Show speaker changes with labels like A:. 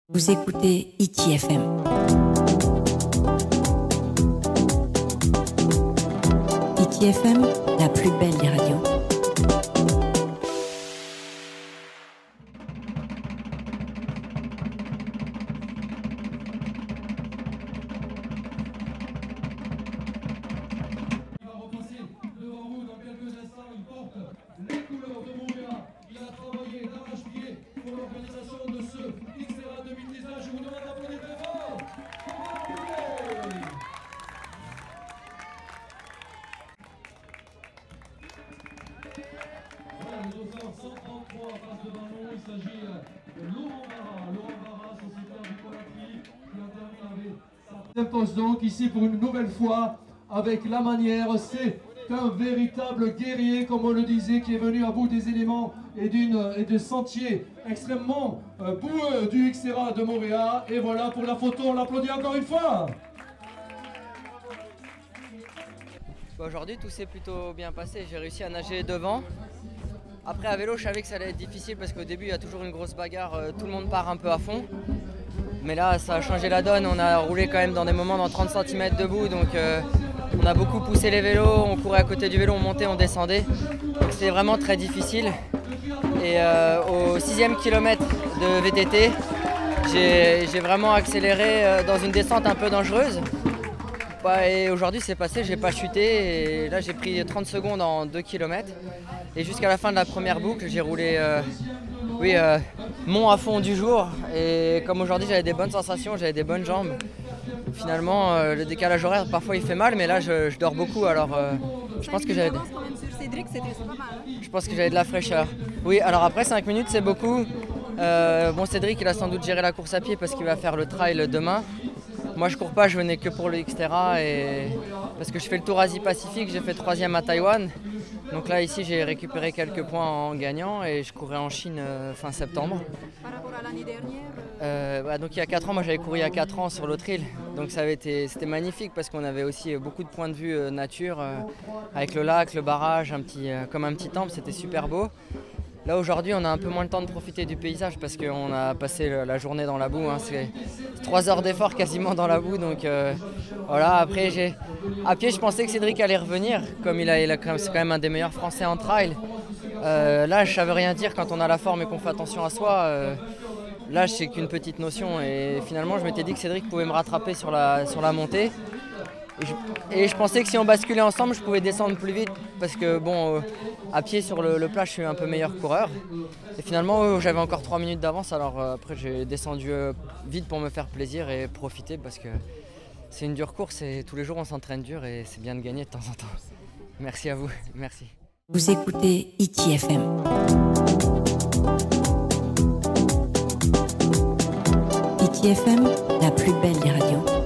A: Vous écoutez ITFM. ITFM, la plus belle des radios.
B: S'impose donc ici pour une nouvelle fois avec la manière. C'est un véritable guerrier, comme on le disait, qui est venu à bout des éléments et de sentiers extrêmement boueux du XTERRA de Montréal. Et voilà pour la photo, on l'applaudit encore une fois.
C: Aujourd'hui tout s'est plutôt bien passé, j'ai réussi à nager devant. Après à vélo je savais que ça allait être difficile parce qu'au début il y a toujours une grosse bagarre, tout le monde part un peu à fond. Mais là ça a changé la donne, on a roulé quand même dans des moments dans 30 cm debout, donc on a beaucoup poussé les vélos, on courait à côté du vélo, on montait, on descendait. Donc c'était vraiment très difficile. Et au 6e kilomètre de VTT, j'ai vraiment accéléré dans une descente un peu dangereuse. Et aujourd'hui c'est passé, j'ai pas chuté et là j'ai pris 30 secondes en 2 km. Et jusqu'à la fin de la première boucle, j'ai roulé mont à fond du jour. Et comme aujourd'hui j'avais des bonnes sensations, j'avais des bonnes jambes. Finalement le décalage horaire parfois il fait mal, mais là je dors beaucoup, alors je pense que j'avais de la fraîcheur. Oui, alors après 5 minutes c'est beaucoup. Bon, Cédric il a sans doute géré la course à pied parce qu'il va faire le trail demain. Moi je cours pas, je venais que pour le XTERRA parce que je fais le tour Asie-Pacifique, j'ai fait 3e à Taïwan. Donc là ici j'ai récupéré quelques points en gagnant et je courais en Chine fin septembre.
D: Par rapport à l'année dernière
C: Donc il y a 4 ans, moi j'avais couru il y a 4 ans sur l'autre île. Donc c'était magnifique parce qu'on avait aussi beaucoup de points de vue nature avec le lac, le barrage, comme un petit temple, c'était super beau. Là aujourd'hui on a un peu moins le temps de profiter du paysage parce qu'on a passé la journée dans la boue, hein. C'est 3 heures d'effort quasiment dans la boue, donc voilà. Après à pied je pensais que Cédric allait revenir, comme c'est quand même un des meilleurs français en trail. Là je savais rien dire quand on a la forme et qu'on fait attention à soi. Là c'est qu'une petite notion et finalement je m'étais dit que Cédric pouvait me rattraper sur la montée. Et je pensais que si on basculait ensemble, je pouvais descendre plus vite parce que bon, à pied sur le plat, je suis un peu meilleur coureur. Et finalement, j'avais encore 3 minutes d'avance, alors après j'ai descendu vite pour me faire plaisir et profiter parce que c'est une dure course et tous les jours on s'entraîne dur et c'est bien de gagner de temps en temps. Merci à vous, merci.
A: Vous écoutez ITFM. ITFM, la plus belle des radios.